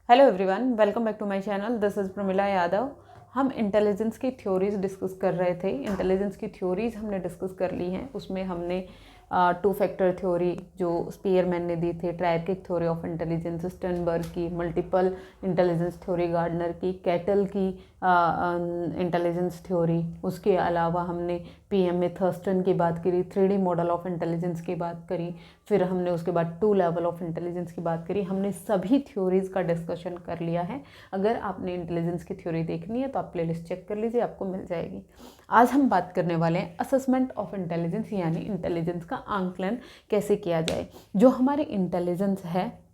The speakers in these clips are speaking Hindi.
Hello everyone, welcome back to my channel. This is Pramila Yadav. हम इंटेलिजेंस की थ्योरीज डिस्कस कर रहे थे। इंटेलिजेंस की थ्योरीज हमने डिस्कस कर ली हैं। उसमें हमने टू फैक्टर थ्योरी जो स्पीयरमैन ने दी थी, triarchic theory of intelligence Sternberg की, मल्टीपल इंटेलिजेंस थ्योरी गार्डनर की, कैटल की इंटेलिजेंस थ्योरी, उसके अलावा हमने पीएमए थर्स्टन की बात करी, 3D मॉडल ऑफ इंटेलिजेंस की बात करी, फिर हमने उसके बाद 2 लेवल ऑफ इंटेलिजेंस की बात करी। हमने सभी थ्योरीज का डिस्कशन कर लिया है। अगर आपने इंटेलिजेंस की थ्योरी देखनी है तो आप प्लेलिस्ट चेक कर लीजिए, आपको मिल जाएगी। आज हम बात करने वाले हैं असेसमेंट ऑफ इंटेलिजेंस, यानी इंटेलिजेंस का आंकलन कैसे किया जाए। जो हमारी इंटेलिजेंस है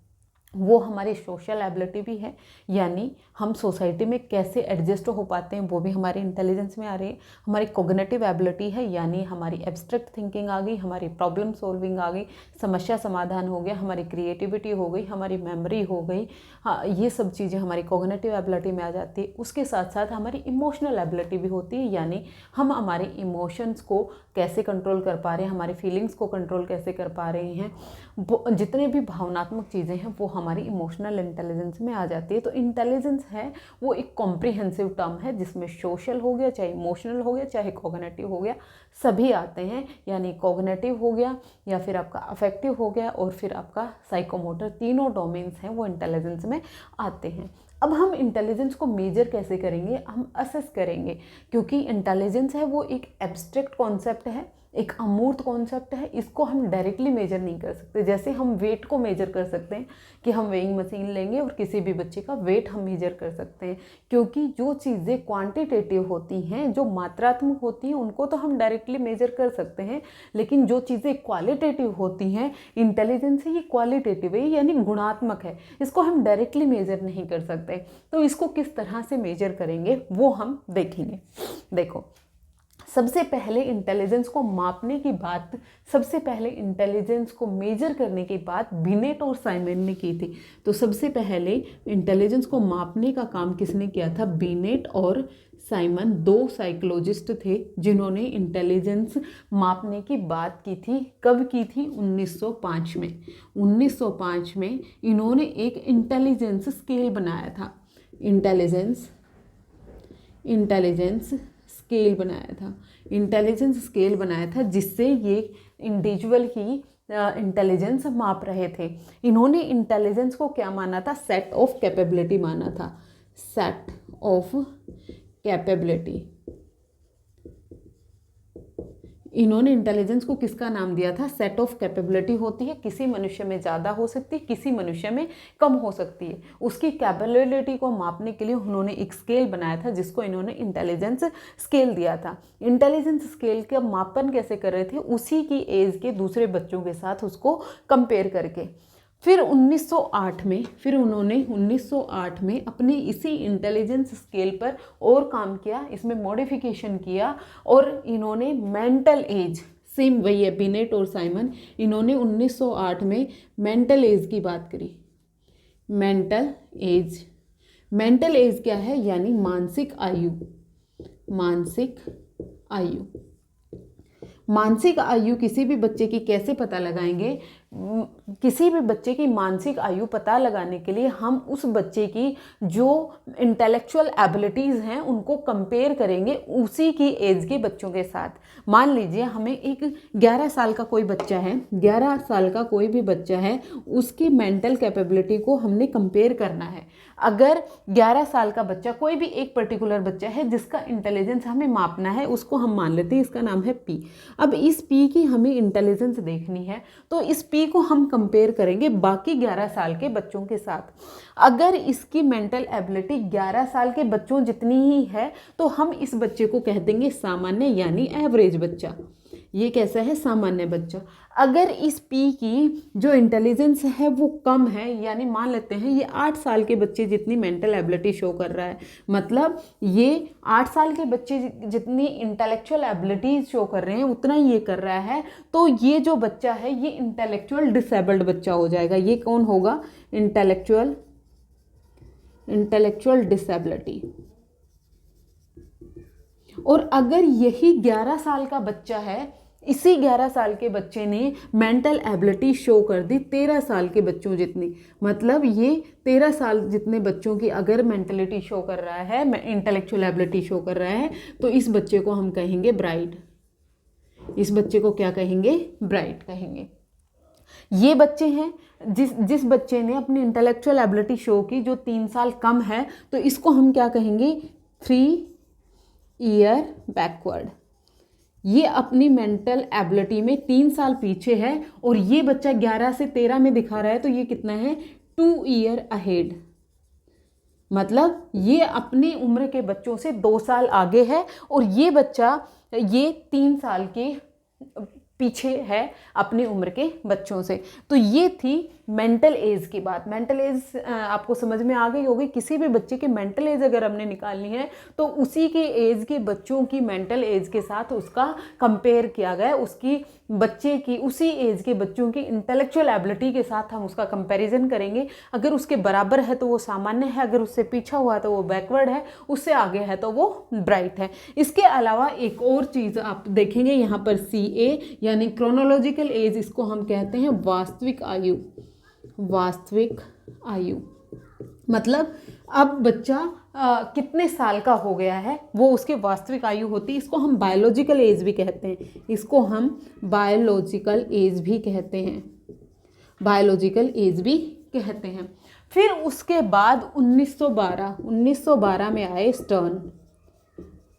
वो हमारी सोशल एबिलिटी भी है, यानी हम सोसाइटी में कैसे एडजस्ट हो पाते हैं वो भी हमारी इंटेलिजेंस में आ रही है। हमारी कोग्निटिव एबिलिटी है, यानी हमारी एब्स्ट्रैक्ट थिंकिंग आ गई, हमारी प्रॉब्लम सॉल्विंग आ गई, समस्या समाधान हो गया, हमारी क्रिएटिविटी हो गई, हमारी मेमोरी हो गई। हाँ, ये सब चीज़ें हमारी कोग्निटिव एबिलिटी में आ जाती है। उसके साथ साथ हमारी इमोशनल एबिलिटी भी होती है, यानी हम हमारे इमोशंस को कैसे कंट्रोल कर पा रहे हैं, हमारी फीलिंग्स को कंट्रोल कैसे कर पा रहे हैं। वो जितने भी भावनात्मक चीज़ें हैं वो हमारी इमोशनल इंटेलिजेंस में आ जाती है। तो इंटेलिजेंस है वो एक कॉम्प्रिहेंसिव टर्म है जिसमें सोशल हो गया, चाहे इमोशनल हो गया, चाहे कॉग्निटिव हो गया, सभी आते हैं। यानी कॉग्निटिव हो गया या फिर आपका अफेक्टिव हो गया और फिर आपका साइकोमोटर, तीनों डोमेन्स हैं वो इंटेलिजेंस में आते हैं। अब हम इंटेलिजेंस को मेजर कैसे करेंगे, हम असेस करेंगे, क्योंकि इंटेलिजेंस है वो एक एब्स्ट्रैक्ट कॉन्सेप्ट है, एक अमूर्त कॉन्सेप्ट है। इसको हम डायरेक्टली मेजर नहीं कर सकते। जैसे हम वेट को मेजर कर सकते हैं कि हम वेइंग मशीन लेंगे और किसी भी बच्चे का वेट हम मेजर कर सकते हैं, क्योंकि जो चीज़ें क्वांटिटेटिव होती हैं, जो मात्रात्मक होती हैं, उनको तो हम डायरेक्टली मेजर कर सकते हैं। लेकिन जो चीज़ें क्वालिटेटिव होती हैं, इंटेलिजेंस है ये क्वालिटेटिव है, यानी गुणात्मक है, इसको हम डायरेक्टली मेजर नहीं कर सकते। तो इसको किस तरह से मेजर करेंगे वो हम देखेंगे। देखो, सबसे पहले इंटेलिजेंस को मापने की बात, सबसे पहले इंटेलिजेंस को मेजर करने की बात बिनेट और साइमन ने की थी। तो सबसे पहले इंटेलिजेंस को मापने का काम किसने किया था? बिनेट और साइमन, दो साइकोलॉजिस्ट थे जिन्होंने इंटेलिजेंस मापने की बात की थी। कब की थी? 1905 में। 1905 में इन्होंने एक इंटेलिजेंस स्केल बनाया था। इंटेलिजेंस स्केल बनाया था। इंटेलिजेंस स्केल बनाया था जिससे ये इंडिविजुअल की इंटेलिजेंस माप रहे थे। इन्होंने इंटेलिजेंस को क्या माना था? सेट ऑफ कैपेबिलिटी माना था। Set of capability. इन्होंने इंटेलिजेंस को किसका नाम दिया था? सेट ऑफ कैपेबिलिटी होती है, किसी मनुष्य में ज़्यादा हो सकती है, किसी मनुष्य में कम हो सकती है। उसकी कैपेबिलिटी को मापने के लिए उन्होंने एक स्केल बनाया था जिसको इन्होंने इंटेलिजेंस स्केल दिया था। इंटेलिजेंस स्केल का मापन कैसे कर रहे थे? उसी की एज के दूसरे बच्चों के साथ उसको कंपेयर करके। फिर 1908 में अपने इसी इंटेलिजेंस स्केल पर और काम किया, इसमें मॉडिफिकेशन किया और इन्होंने मेंटल एज, सेम वही है बिनेट और साइमन, इन्होंने 1908 में मेंटल एज की बात करी। मेंटल एज क्या है? यानी मानसिक आयु। मानसिक आयु किसी भी बच्चे की कैसे पता लगाएंगे? किसी भी बच्चे की मानसिक आयु पता लगाने के लिए हम उस बच्चे की जो इंटेलेक्चुअल एबिलिटीज़ हैं उनको कंपेयर करेंगे उसी की एज के बच्चों के साथ। मान लीजिए हमें एक 11 साल का कोई बच्चा है, 11 साल का कोई भी बच्चा है, उसकी मेंटल कैपेबिलिटी को हमने कंपेयर करना है। अगर 11 साल का बच्चा, कोई भी एक पर्टिकुलर बच्चा है जिसका इंटेलिजेंस हमें मापना है, उसको हम मान लेते हैं इसका नाम है पी। अब इस पी की हमें इंटेलिजेंस देखनी है तो इस पी को हम कंपेयर करेंगे बाकी 11 साल के बच्चों के साथ। अगर इसकी मेंटल एबिलिटी 11 साल के बच्चों जितनी ही है तो हम इस बच्चे को कह देंगे सामान्य, यानी एवरेज बच्चा। ये कैसा है? सामान्य बच्चा। अगर इस पी की जो इंटेलिजेंस है वो कम है, यानी मान लेते हैं ये 8 साल के बच्चे जितनी मेंटल एबिलिटी शो कर रहा है, मतलब ये 8 साल के बच्चे जितनी इंटेलेक्चुअल एबिलिटी शो कर रहे हैं उतना ये कर रहा है, तो ये जो बच्चा है ये इंटेलेक्चुअल डिसेबल्ड बच्चा हो जाएगा। ये कौन होगा? Intellectual disability. और अगर यही 11 साल का बच्चा है, इसी 11 साल के बच्चे ने मेंटल एबिलिटी शो कर दी 13 साल के बच्चों जितनी। मतलब ये 13 साल जितने बच्चों की अगर मेंटलिटी शो कर रहा है, इंटेलेक्चुअल एबिलिटी शो कर रहा है, तो इस बच्चे को हम कहेंगे ब्राइट। इस बच्चे को क्या कहेंगे? ब्राइट कहेंगे। ये बच्चे हैं जिस बच्चे ने अपनी इंटेलेक्चुअल एबिलिटी शो की जो 3 साल कम है, तो इसको हम क्या कहेंगे? 3 ईयर बैकवर्ड। ये अपनी मेंटल एबिलिटी में 3 साल पीछे है और ये बच्चा 11 से 13 में दिखा रहा है, तो ये कितना है? 2 ईयर अहेड। मतलब ये अपनी उम्र के बच्चों से 2 साल आगे है और ये बच्चा ये 3 साल के पीछे है अपनी उम्र के बच्चों से। तो ये थी मेंटल एज की बात। मेंटल एज आपको समझ में आ गई होगी। किसी भी बच्चे की मेंटल एज अगर हमने निकालनी है तो उसी के एज के बच्चों की मेंटल एज के साथ उसका कंपेयर किया गया, उसकी बच्चे की उसी एज के बच्चों की इंटेलेक्चुअल एबिलिटी के साथ हम उसका कंपैरिजन करेंगे। अगर उसके बराबर है तो वो सामान्य है, अगर उससे पीछा हुआ तो वो बैकवर्ड है, उससे आगे है तो वो ब्राइट है। इसके अलावा एक और चीज़ आप देखेंगे यहाँ पर CA यानी क्रोनोलॉजिकल एज, इसको हम कहते हैं वास्तविक आयु। वास्तविक आयु मतलब अब बच्चा कितने साल का हो गया है वो उसकी वास्तविक आयु होती है। इसको हम बायोलॉजिकल एज भी कहते हैं। इसको हम बायोलॉजिकल एज भी कहते हैं। बायोलॉजिकल एज भी कहते हैं। फिर उसके बाद 1912 में आए स्टर्न।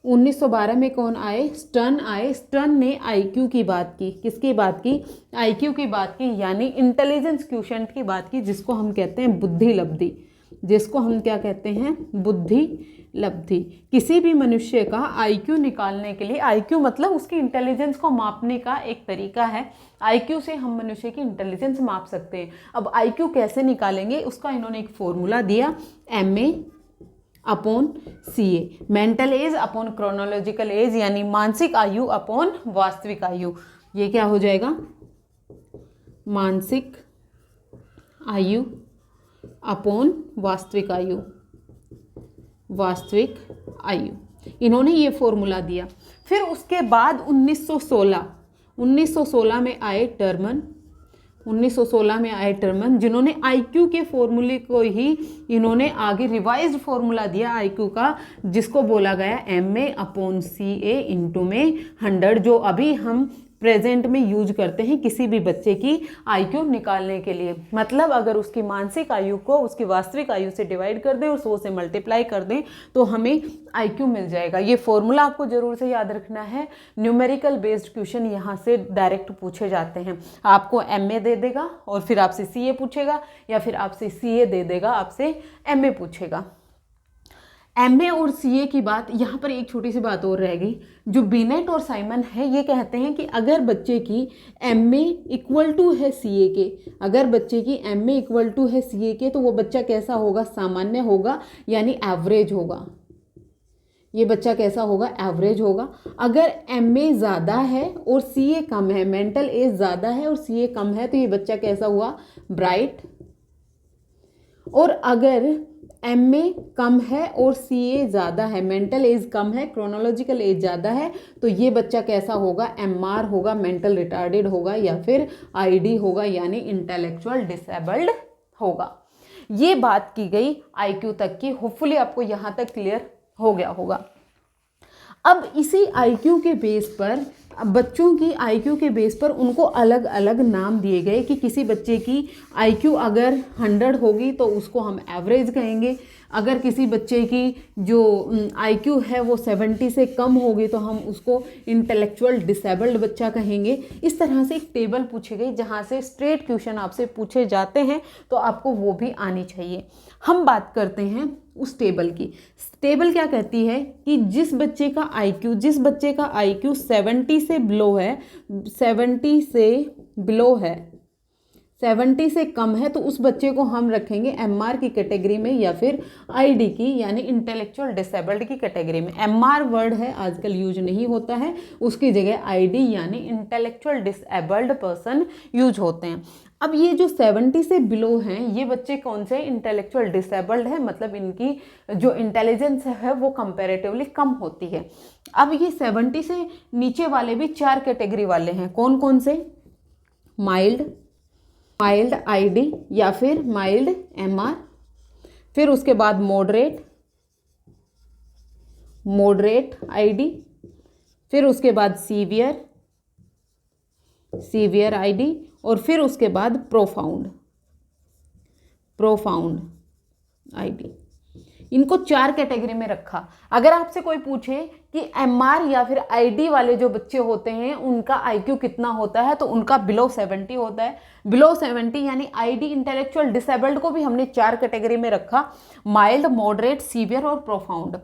1912 में कौन आए? स्टर्न आए। स्टर्न ने IQ की बात की। किसकी बात की? IQ की बात की, यानी इंटेलिजेंस क्वोशिएंट की बात की, जिसको हम कहते हैं बुद्धि लब्धि। जिसको हम क्या कहते हैं? बुद्धि लब्धि। किसी भी मनुष्य का IQ निकालने के लिए, IQ मतलब उसकी इंटेलिजेंस को मापने का एक तरीका है। IQ से हम मनुष्य की इंटेलिजेंस माप सकते हैं। अब IQ कैसे निकालेंगे उसका इन्होंने एक फॉर्मूला दिया, MA upon CA, mental as upon chronological age, यानी मानसिक आयु अपॉन वास्तविक आयु। ये क्या हो जाएगा? मानसिक आयु अपॉन वास्तविक आयु। वास्तविक आयु, इन्होंने ये फॉर्मूला दिया। फिर उसके बाद 1916 में आए टर्मन। 1916 में आए टर्मन, जिन्होंने IQ के फॉर्मूले को ही इन्होंने आगे रिवाइज्ड फॉर्मूला दिया IQ का, जिसको बोला गया MA अपॉन CA इंटू में 100, जो अभी हम प्रेजेंट में यूज करते हैं किसी भी बच्चे की IQ निकालने के लिए। मतलब अगर उसकी मानसिक आयु को उसकी वास्तविक आयु से डिवाइड कर दें और 100 से मल्टीप्लाई कर दें तो हमें IQ मिल जाएगा। ये फॉर्मूला आपको जरूर से याद रखना है। न्यूमेरिकल बेस्ड क्वेश्चन यहाँ से डायरेक्ट पूछे जाते हैं। आपको MA दे देगा और फिर आपसे CA पूछेगा, या फिर आपसे CA दे देगा आपसे MA पूछेगा। MA और CA की बात, यहाँ पर एक छोटी सी बात और रह गई। जो बिनेट और साइमन है ये कहते हैं कि अगर बच्चे की MA इक्वल टू है CA के, अगर बच्चे की MA इक्वल टू है CA के, तो वो बच्चा कैसा होगा? सामान्य होगा, यानी एवरेज होगा। ये बच्चा कैसा होगा? एवरेज होगा। अगर MA ज़्यादा है और CA कम है, मेंटल एज ज़्यादा है और CA कम है, तो ये बच्चा कैसा हुआ? ब्राइट। और अगर MA कम है और CA ज़्यादा है, मेंटल एज कम है, क्रोनोलॉजिकल एज ज़्यादा है, तो ये बच्चा कैसा होगा? MR होगा, मेंटल रिटार्डेड होगा, या फिर ID होगा, यानी इंटेलेक्चुअल डिसेबल्ड होगा। ये बात की गई IQ तक की। होपफुली आपको यहाँ तक क्लियर हो गया होगा। अब इसी IQ के बेस पर, बच्चों की IQ के बेस पर उनको अलग अलग नाम दिए गए कि किसी बच्चे की IQ अगर 100 होगी तो उसको हम एवरेज कहेंगे। अगर किसी बच्चे की जो IQ है वो 70 से कम होगी तो हम उसको इंटेलेक्चुअल डिसेबल्ड बच्चा कहेंगे। इस तरह से एक टेबल पूछी गई जहाँ से स्ट्रेट क्वेश्चन आपसे पूछे जाते हैं, तो आपको वो भी आनी चाहिए। हम बात करते हैं उस टेबल की। टेबल क्या कहती है कि जिस बच्चे का IQ 70 से बिलो है, 70 से बिलो है, 70 से कम है तो उस बच्चे को हम रखेंगे एमआर की कैटेगरी में या फिर आईडी की यानी इंटेलेक्चुअल डिसेबल्ड की कैटेगरी में। एमआर वर्ड है आजकल यूज नहीं होता है, उसकी जगह आईडी यानी इंटेलेक्चुअल डिसेबल्ड पर्सन यूज होते हैं। अब ये जो 70 से बिलो हैं ये बच्चे कौन से इंटेलेक्चुअल डिसेबल्ड है, मतलब इनकी जो इंटेलिजेंस है वो कंपैरेटिवली कम होती है। अब ये 70 से नीचे वाले भी 4 कैटेगरी वाले हैं, कौन कौन से? माइल्ड आईडी या फिर माइल्ड एमआर, फिर उसके बाद मॉडरेट आईडी, फिर उसके बाद सीवियर आईडी और फिर उसके बाद प्रोफाउंड आईडी। इनको 4 कैटेगरी में रखा। अगर आपसे कोई पूछे कि एमआर या फिर आईडी वाले जो बच्चे होते हैं उनका आईक्यू कितना होता है तो उनका बिलो 70 होता है। बिलो 70 यानी आईडी इंटेलेक्चुअल डिसेबल्ड को भी हमने 4 कैटेगरी में रखा, माइल्ड, मॉडरेट, सीवियर और प्रोफाउंड।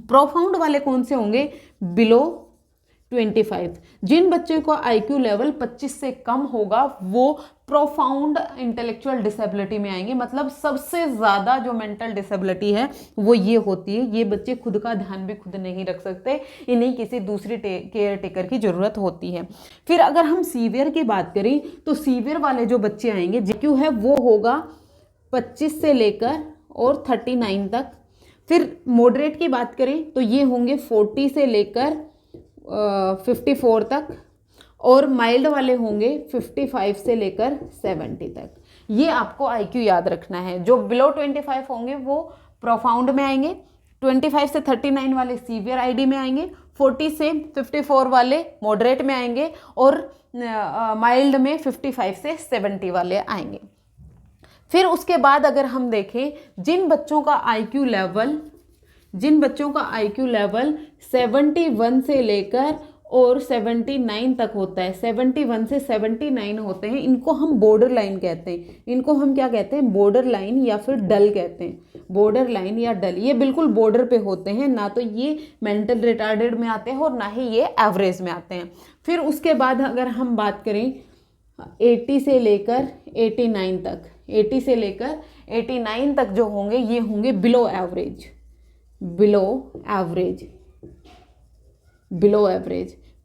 प्रोफाउंड वाले कौन से होंगे? बिलो 25। जिन बच्चों का आईक्यू लेवल 25 से कम होगा वो प्रोफाउंड इंटेलेक्चुअल डिसेबिलिटी में आएंगे। मतलब सबसे ज़्यादा जो मेंटल डिसेबिलिटी है वो ये होती है। ये बच्चे खुद का ध्यान भी खुद नहीं रख सकते, इन्हें किसी दूसरी केयर टेकर की ज़रूरत होती है। फिर अगर हम सीवियर की बात करें तो सीवियर वाले जो बच्चे आएंगे आईक्यू है वो होगा 25 से लेकर और 39 तक। फिर मॉडरेट की बात करें तो ये होंगे 40 से लेकर 54 तक और माइल्ड वाले होंगे 55 से लेकर 70 तक। ये आपको आईक्यू याद रखना है। जो बिलो 25 होंगे वो प्रोफाउंड में आएंगे, 25 से 39 वाले सीवियर आईडी में आएंगे, 40 से 54 वाले मॉडरेट में आएंगे और माइल्ड में 55 से 70 वाले आएंगे। फिर उसके बाद अगर हम देखें जिन बच्चों का आईक्यू लेवल 71 से लेकर और 79 तक होता है, 71 से 79 होते हैं, इनको हम बॉर्डर लाइन कहते हैं। इनको हम क्या कहते हैं? बॉर्डर लाइन या फिर डल कहते हैं। बॉर्डर लाइन या डल, ये बिल्कुल बॉर्डर पे होते हैं, ना तो ये मेंटल रिटार्डेड में आते हैं और ना ही ये एवरेज में आते हैं। फिर उसके बाद अगर हम बात करें 80 से लेकर 89 तक, 80 से लेकर 89 तक जो होंगे ये होंगे बिलो एवरेज।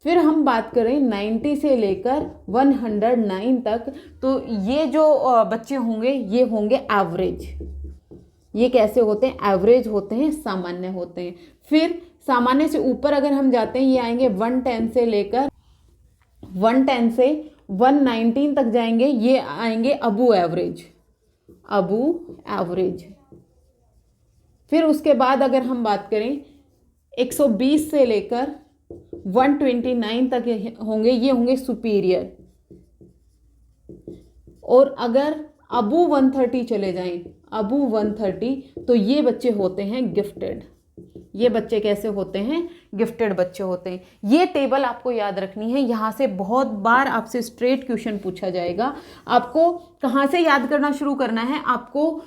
फिर हम बात करें 90 से लेकर 109 तक तो ये जो बच्चे होंगे ये होंगे एवरेज। ये कैसे होते हैं? एवरेज होते हैं, सामान्य होते हैं। फिर सामान्य से ऊपर अगर हम जाते हैं ये आएंगे 110 से लेकर 119 तक जाएंगे, ये आएंगे अबू एवरेज। फिर उसके बाद अगर हम बात करें 120 से लेकर 129 तक होंगे, ये होंगे सुपीरियर। और अगर अबू 130 चले जाएं, अबू 130 तो ये बच्चे होते हैं गिफ्टेड। ये बच्चे कैसे होते हैं? गिफ्टेड बच्चे होते हैं। ये टेबल आपको याद रखनी है। यहाँ से बहुत बार आपसे स्ट्रेट क्वेश्चन पूछा जाएगा। आपको कहाँ से याद करना शुरू करना है? आपको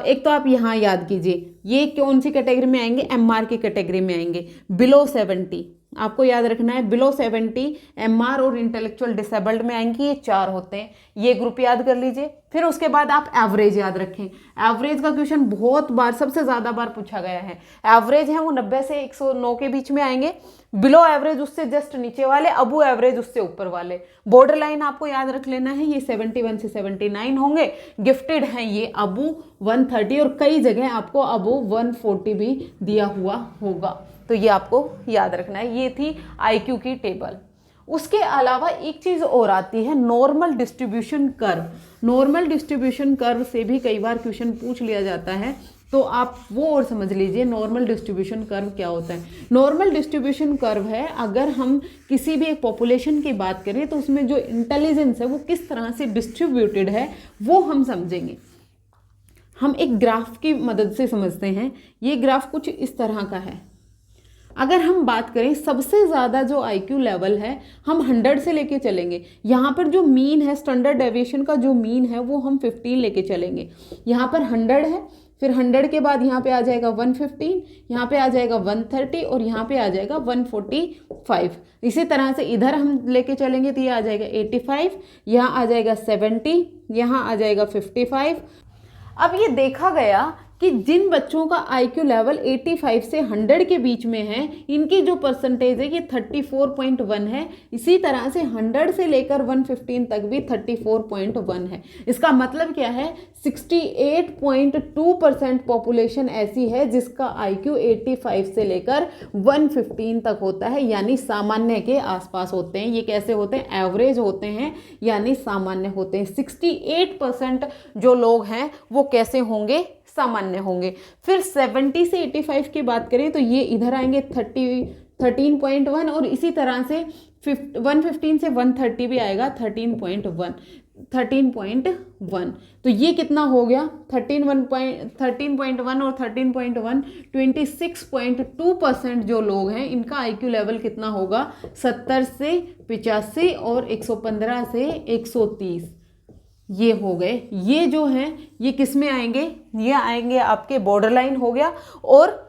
एक तो आप यहाँ याद कीजिए, ये कौन सी कैटेगरी में आएंगे? एमआर की कैटेगरी में आएंगे। बिलो 70 आपको याद रखना है, बिलो 70 एमआर और इंटेलेक्चुअल डिसेबल्ड में आएंगे, ये 4 होते हैं। ये ग्रुप याद कर लीजिए। फिर उसके बाद आप एवरेज याद रखें। एवरेज का क्वेश्चन बहुत बार, सबसे ज़्यादा बार पूछा गया है। एवरेज है वो 90 से 109 के बीच में आएंगे। बिलो एवरेज उससे जस्ट नीचे वाले, अबू एवरेज उससे ऊपर वाले। बॉर्डर लाइन आपको याद रख लेना है, ये 71 से 79 होंगे। गिफ्टेड हैं ये अबू 130 और कई जगह आपको अबू 140 भी दिया हुआ होगा, तो ये आपको याद रखना है। ये थी आईक्यू की टेबल। उसके अलावा एक चीज़ और आती है normal distribution curve. Normal distribution curve से भी कई बार क्वेश्चन पूछ लिया जाता है, तो आप वो और समझ लीजिए नॉर्मल डिस्ट्रीब्यूशन कर्व क्या होता है। नॉर्मल डिस्ट्रीब्यूशन कर्व है, अगर हम किसी भी एक पॉपुलेशन की बात करें तो उसमें जो इंटेलिजेंस है वो किस तरह से डिस्ट्रीब्यूटेड है वो हम समझेंगे। हम एक ग्राफ की मदद से समझते हैं। ये ग्राफ कुछ इस तरह का है। अगर हम बात करें सबसे ज़्यादा जो आईक्यू लेवल है हम 100 से लेके चलेंगे। यहाँ पर जो मीन है, स्टैंडर्ड डेविएशन का जो मीन है वो हम 15 लेके चलेंगे। यहाँ पर 100 है, फिर 100 के बाद यहाँ पे आ जाएगा 115, यहाँ पे आ जाएगा 130 और यहाँ पे आ जाएगा 145। इसी तरह से इधर हम लेके चलेंगे तो ये आ जाएगा 85, यहाँ आ जाएगा 70, यहाँ आ जाएगा 55। अब ये देखा गया कि जिन बच्चों का IQ लेवल 85 से 100 के बीच में है, इनकी जो परसेंटेज है ये 34.1 है। इसी तरह से 100 से लेकर 115 तक भी 34.1 है। इसका मतलब क्या है, 68.2% पॉपुलेशन ऐसी है जिसका IQ 85 से लेकर 115 तक होता है, यानी सामान्य के आसपास होते हैं। ये कैसे होते हैं, एवरेज होते हैं, यानी सामान्य होते हैं। 68% जो लोग हैं वो कैसे होंगे, सामान्य होंगे। फिर 70 से 85 की बात करें तो ये इधर आएंगे 13.1 और इसी तरह से 115 से 130 भी आएगा 13.1। तो ये कितना हो गया, 13.1 और 13.1 26.2% जो लोग हैं इनका IQ लेवल कितना होगा, 70 से 85 और 115 से 130। ये हो गए। ये जो हैं ये किस में आएंगे, ये आएंगे आपके बॉर्डर लाइन हो गया और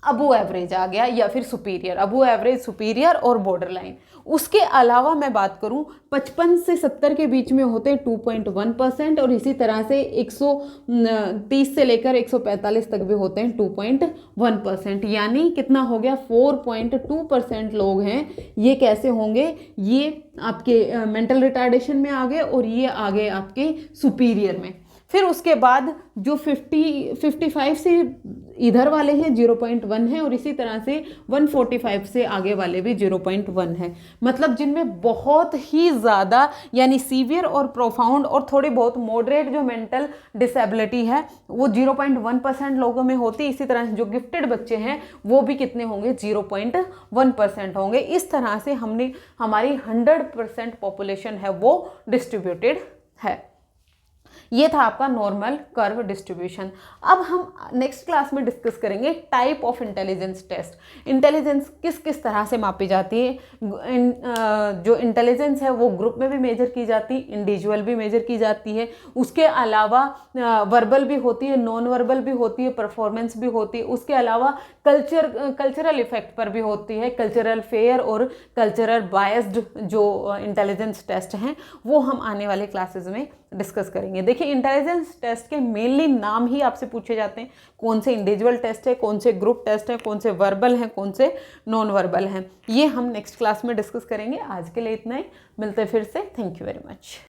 अबो एवरेज आ गया, या फिर सुपीरियर, अबो एवरेज, सुपीरियर और बॉर्डर लाइन। उसके अलावा मैं बात करूं 55 से 70 के बीच में होते हैं 2.1% और इसी तरह से 130 से लेकर 145 तक भी होते हैं 2.1%, यानी कितना हो गया 4.2% लोग हैं ये कैसे होंगे, ये आपके मेंटल रिटार्डेशन में आ गए और ये आ गए आपके सुपीरियर में। फिर उसके बाद जो 55 से इधर वाले हैं 0.1 है और इसी तरह से 145 से आगे वाले भी 0.1 है। मतलब जिनमें बहुत ही ज़्यादा यानी सीवियर और प्रोफाउंड और थोड़ी बहुत मॉडरेट जो मेंटल डिसेबिलिटी है वो 0.1% लोगों में होती है। इसी तरह जो गिफ्टेड बच्चे हैं वो भी कितने होंगे, 0.1% होंगे। इस तरह से हमने हमारी 100% पॉपुलेशन है वो डिस्ट्रीब्यूटेड है। ये था आपका नॉर्मल कर्व डिस्ट्रीब्यूशन। अब हम नेक्स्ट क्लास में डिस्कस करेंगे type of intelligence test. Intelligence किस किस तरह से मापी जाती है। जो इंटेलिजेंस है वो ग्रुप में भी मेजर की जाती है, इंडिविजुअल भी मेजर की जाती है। उसके अलावा वर्बल भी होती है, नॉन वर्बल भी होती है, परफॉर्मेंस भी होती है। उसके अलावा कल्चरल इफेक्ट पर भी होती है। कल्चरल फेयर और कल्चरल बायस्ड जो इंटेलिजेंस टेस्ट हैं वो हम आने वाले क्लासेस में डिस्कस करेंगे। देखिए इंटेलिजेंस टेस्ट के मेनली नाम ही आपसे पूछे जाते हैं, कौन से इंडिविजुअल टेस्ट है, कौन से ग्रुप टेस्ट है, कौन से वर्बल हैं, कौन से नॉन वर्बल हैं। ये हम नेक्स्ट क्लास में डिस्कस करेंगे। आज के लिए इतना ही, मिलते हैं फिर से। Thank you very much.